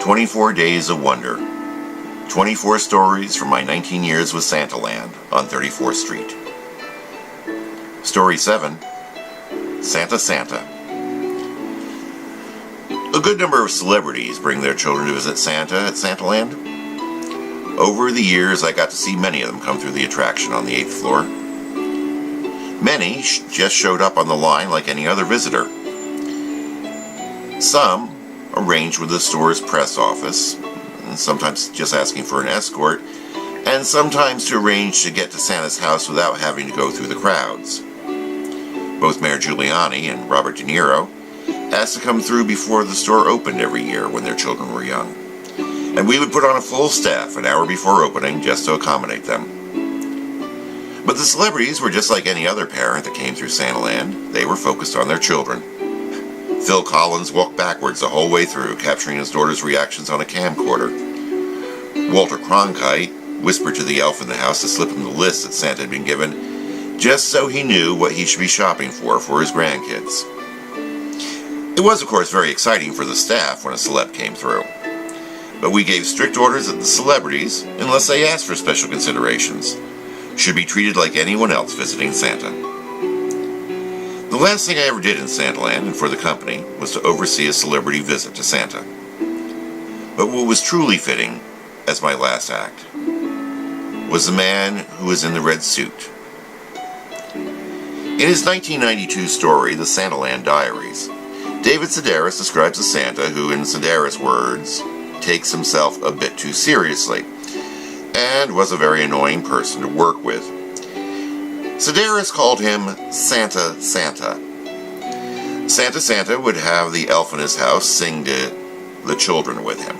24 Days of Wonder. 24 stories from my 19 years with Santaland on 34th Street. Story 7, Santa Santa. A good number of celebrities bring their children to visit Santa at Santaland. Over the years, I got to see many of them come through the attraction on the 8th floor. Many just showed up on the line like any other visitor. Some arranged with the store's press office, sometimes just asking for an escort, and sometimes to arrange to get to Santa's house without having to go through the crowds. Both Mayor Giuliani and Robert De Niro asked to come through before the store opened every year when their children were young. And we would put on a full staff an hour before opening just to accommodate them. But the celebrities were just like any other parent that came through Santaland. They were focused on their children. Phil Collins walked backwards the whole way through, capturing his daughter's reactions on a camcorder. Walter Cronkite whispered to the elf in the house to slip him the list that Santa had been given, just so he knew what he should be shopping for his grandkids. It was, of course, very exciting for the staff when a celeb came through. But we gave strict orders that the celebrities, unless they asked for special considerations, should be treated like anyone else visiting Santa. The last thing I ever did in Santaland and for the company was to oversee a celebrity visit to Santa. But what was truly fitting as my last act was the man who was in the red suit. In his 1992 story, The Santaland Diaries, David Sedaris describes a Santa who, in Sedaris' words, takes himself a bit too seriously and was a very annoying person to work with. Sedaris called him Santa Santa. Santa Santa would have the elf in his house sing to the children with him.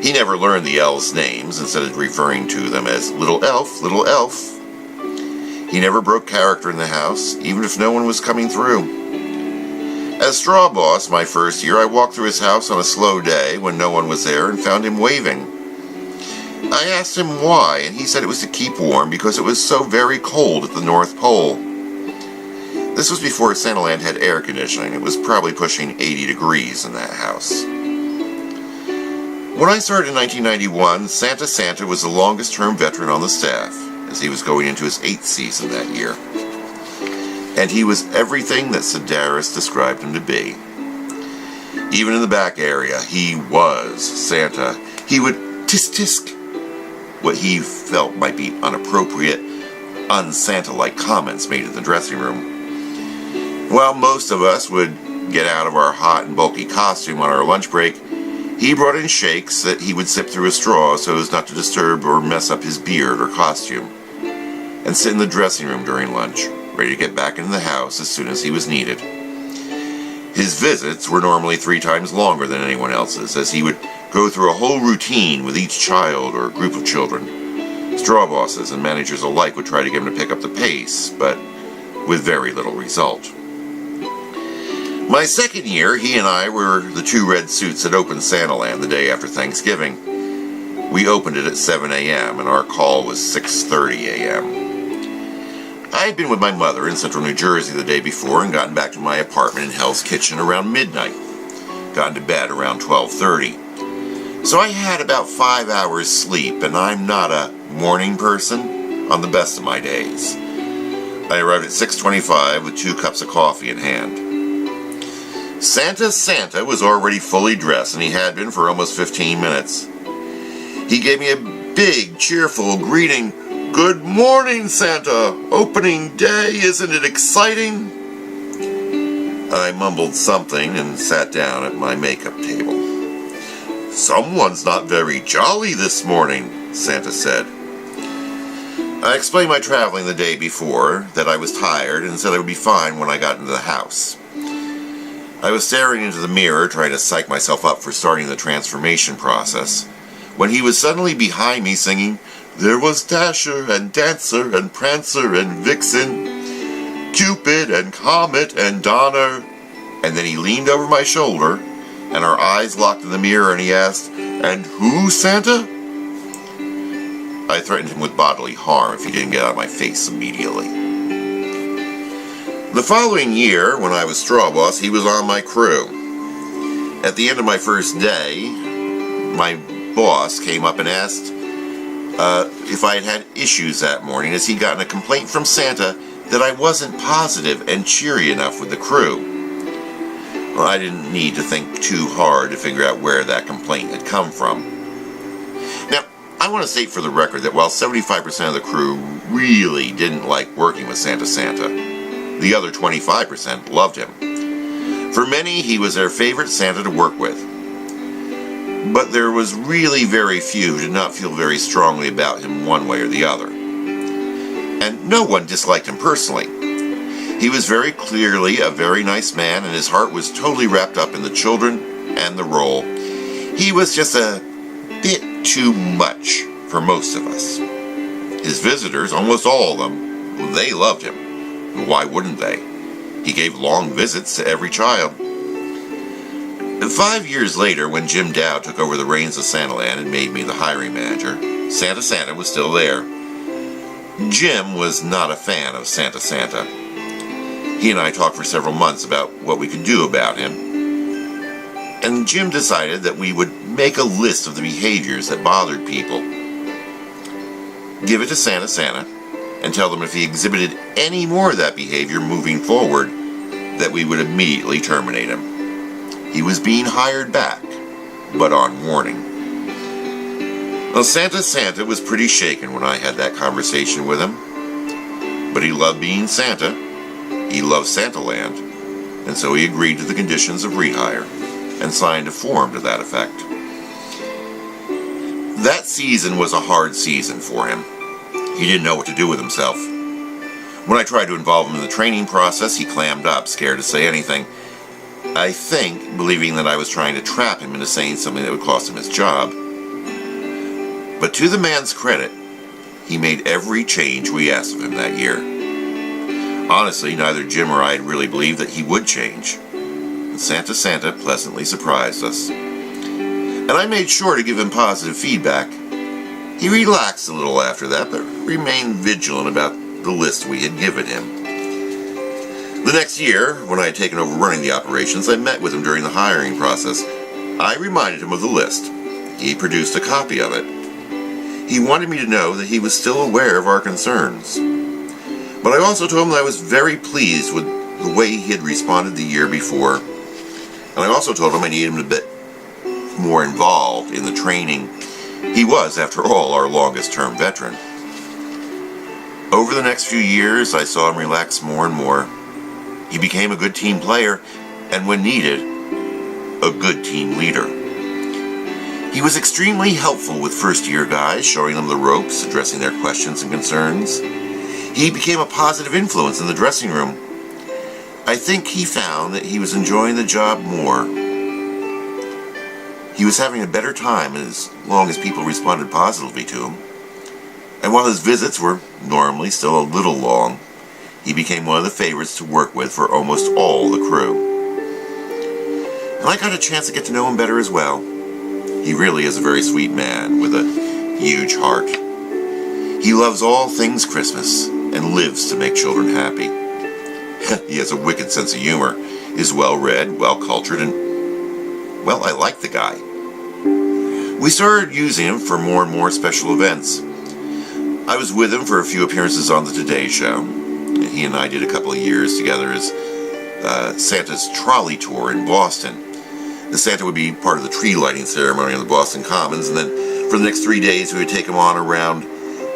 He never learned the elves' names instead of referring to them as Little Elf, Little Elf. He never broke character in the house, even if no one was coming through. As straw boss my first year, I walked through his house on a slow day when no one was there and found him waving. I asked him why, and he said it was to keep warm because it was so very cold at the North Pole. This was before Santaland had air conditioning. It was probably pushing 80 degrees in that house. When I started in 1991, Santa Santa was the longest-term veteran on the staff, as he was going into his 8th season that year. And he was everything that Sedaris described him to be. Even in the back area, he was Santa. He would tisk-tisk what he felt might be inappropriate, un-Santa-like comments made in the dressing room. While most of us would get out of our hot and bulky costume on our lunch break, he brought in shakes that he would sip through a straw so as not to disturb or mess up his beard or costume, and sit in the dressing room during lunch, ready to get back into the house as soon as he was needed. His visits were normally 3 times longer than anyone else's, as he would go through a whole routine with each child or group of children. Straw bosses and managers alike would try to get him to pick up the pace, but with very little result. My second year, he and I were the 2 red suits that opened Santaland the day after Thanksgiving. We opened it at 7 a.m. and our call was 6:30 a.m. I had been with my mother in central New Jersey the day before and gotten back to my apartment in Hell's Kitchen around midnight. Gotten to bed around 12:30. So I had about 5 hours sleep, and I'm not a morning person on the best of my days. I arrived at 6:25 with 2 cups of coffee in hand. Santa Santa was already fully dressed, and he had been for almost 15 minutes. He gave me a big, cheerful greeting. "Good morning, Santa! Opening day, isn't it exciting?" I mumbled something and sat down at my makeup table. "Someone's not very jolly this morning," Santa said. I explained my traveling the day before, that I was tired, and said I would be fine when I got into the house. I was staring into the mirror, trying to psych myself up for starting the transformation process, when he was suddenly behind me singing, "There was Dasher and Dancer and Prancer and Vixen, Cupid and Comet and Donner," and then he leaned over my shoulder, and our eyes locked in the mirror, and he asked, "And who, Santa?" I threatened him with bodily harm if he didn't get out of my face immediately. The following year, when I was straw boss, he was on my crew. At the end of my first day, my boss came up and asked if I had had issues that morning, as he'd gotten a complaint from Santa that I wasn't positive and cheery enough with the crew. Well, I didn't need to think too hard to figure out where that complaint had come from. Now, I want to state for the record that while 75% of the crew really didn't like working with Santa, the other 25% loved him. For many, he was their favorite Santa to work with. But there was really very few who did not feel very strongly about him one way or the other. And no one disliked him personally. He was very clearly a very nice man, and his heart was totally wrapped up in the children and the role. He was just a bit too much for most of us. His visitors, almost all of them, they loved him. Why wouldn't they? He gave long visits to every child. 5 years later, when Jim Dow took over the reins of Santaland and made me the hiring manager, Santa was still there. Jim was not a fan of Santa. He and I talked for several months about what we could do about him. And Jim decided that we would make a list of the behaviors that bothered people. Give it to Santa, and tell them if he exhibited any more of that behavior moving forward, that we would immediately terminate him. He was being hired back, but on warning. Well, Santa was pretty shaken when I had that conversation with him. But he loved being Santa. He loved Santaland. And so he agreed to the conditions of rehire and signed a form to that effect. That season was a hard season for him. He didn't know what to do with himself. When I tried to involve him in the training process, he clammed up, scared to say anything. I think, believing that I was trying to trap him into saying something that would cost him his job. But to the man's credit, he made every change we asked of him that year. Honestly, neither Jim or I had really believed that he would change. And Santa pleasantly surprised us. And I made sure to give him positive feedback. He relaxed a little after that, but remained vigilant about the list we had given him. The next year, when I had taken over running the operations, I met with him during the hiring process. I reminded him of the list. He produced a copy of it. He wanted me to know that he was still aware of our concerns. But I also told him that I was very pleased with the way he had responded the year before. And I also told him I needed him a bit more involved in the training. He was, after all, our longest-term veteran. Over the next few years, I saw him relax more and more. He became a good team player, and when needed, a good team leader. He was extremely helpful with first-year guys, showing them the ropes, addressing their questions and concerns. He became a positive influence in the dressing room. I think he found that he was enjoying the job more. He was having a better time as long as people responded positively to him. And while his visits were normally still a little long, he became one of the favorites to work with for almost all the crew. And I got a chance to get to know him better as well. He really is a very sweet man with a huge heart. He loves all things Christmas and lives to make children happy. He has a wicked sense of humor, is well-read, well-cultured, and, well, I like the guy. We started using him for more and more special events. I was with him for a few appearances on the Today Show. He and I did a couple of years together as Santa's trolley tour in Boston. The Santa would be part of the tree lighting ceremony on the Boston Commons, and then for the next 3 days we would take him on around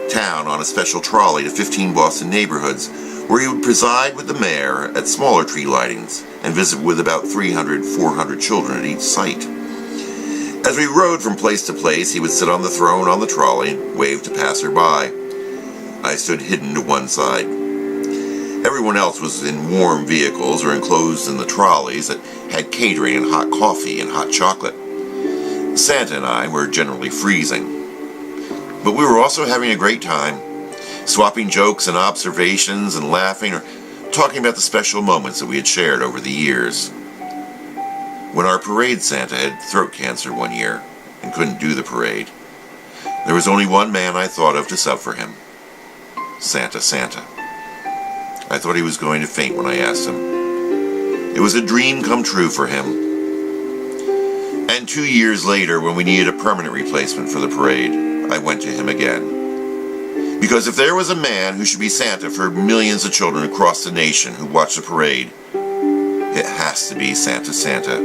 town on a special trolley to 15 Boston neighborhoods, where he would preside with the mayor at smaller tree lightings and visit with about 300, 400 children at each site. As we rode from place to place, he would sit on the throne on the trolley and wave to passerby. I stood hidden to one side. Everyone else was in warm vehicles or enclosed in the trolleys that had catering and hot coffee and hot chocolate. Santa and I were generally freezing. But we were also having a great time, swapping jokes and observations and laughing or talking about the special moments that we had shared over the years. When our parade Santa had throat cancer one year and couldn't do the parade, there was only one man I thought of to sub for him. Santa. I thought he was going to faint when I asked him. It was a dream come true for him. And And 2 years later, when we needed a permanent replacement for the parade, I went to him again. Because if there was a man who should be Santa for millions of children across the nation who watch the parade, it has to be Santa Santa.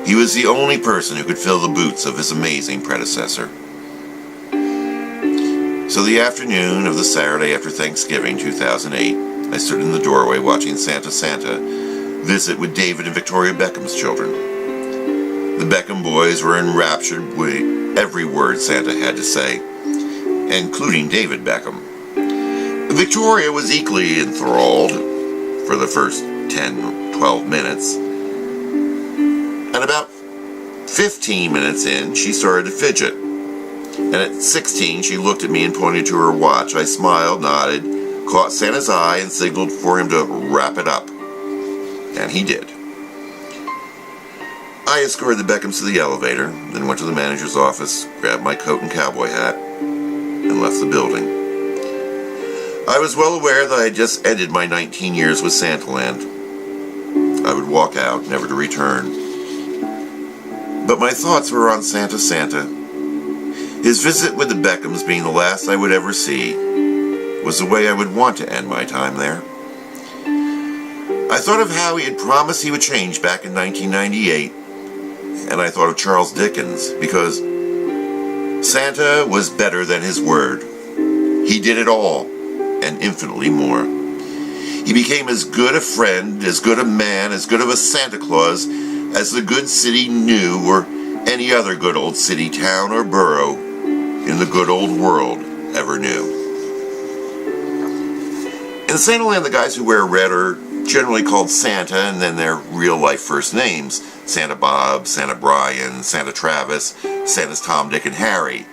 He was the only person who could fill the boots of his amazing predecessor. So the afternoon of the Saturday after Thanksgiving 2008, I stood in the doorway watching Santa Santa visit with David and Victoria Beckham's children. The Beckham boys were enraptured with every word Santa had to say, including David Beckham. Victoria was equally enthralled for the first 10-12 minutes. And about 15 minutes in, she started to fidget. And at 16, she looked at me and pointed to her watch. I smiled, nodded, caught Santa's eye, and signaled for him to wrap it up. And he did. I escorted the Beckhams to the elevator, then went to the manager's office, grabbed my coat and cowboy hat, and left the building. I was well aware that I had just ended my 19 years with Santaland. I would walk out, never to return. But my thoughts were on Santa Santa. His visit with the Beckhams being the last I would ever see was the way I would want to end my time there. I thought of how he had promised he would change back in 1998, and I thought of Charles Dickens, because Santa was better than his word. He did it all, and infinitely more. He became as good a friend, as good a man, as good of a Santa Claus as the good city knew, or any other good old city, town, or borough in the good old world ever knew. In Santaland, the guys who wear red are generally called Santa, and then their real-life first names: Santa Bob, Santa Brian, Santa Travis, Santa's Tom, Dick, and Harry.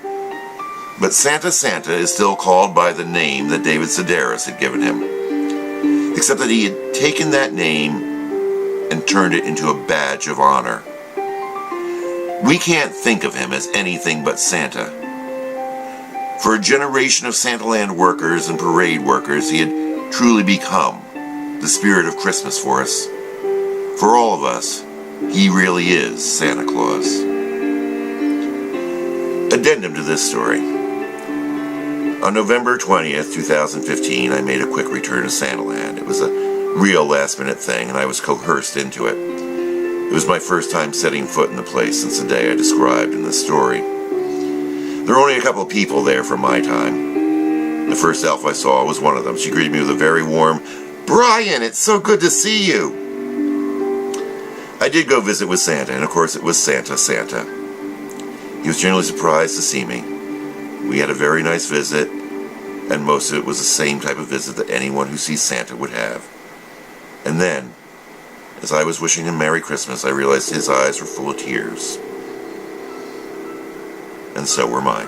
But Santa Santa is still called by the name that David Sedaris had given him, except that he had taken that name and turned it into a badge of honor. We can't think of him as anything but Santa. For a generation of Santaland workers and parade workers, he had truly become the spirit of Christmas for us. For all of us, he really is Santa Claus. Addendum to this story. On November 20th, 2015, I made a quick return to Santaland. It was a real last-minute thing, and I was coerced into it. It was my first time setting foot in the place since the day I described in this story. There were only a couple of people there from my time. The first elf I saw was one of them. She greeted me with a very warm, "Brian, it's so good to see you." I did go visit with Santa, and of course it was Santa Santa. He was genuinely surprised to see me. We had a very nice visit, and most of it was the same type of visit that anyone who sees Santa would have. And then, as I was wishing him Merry Christmas, I realized his eyes were full of tears. And so were mine.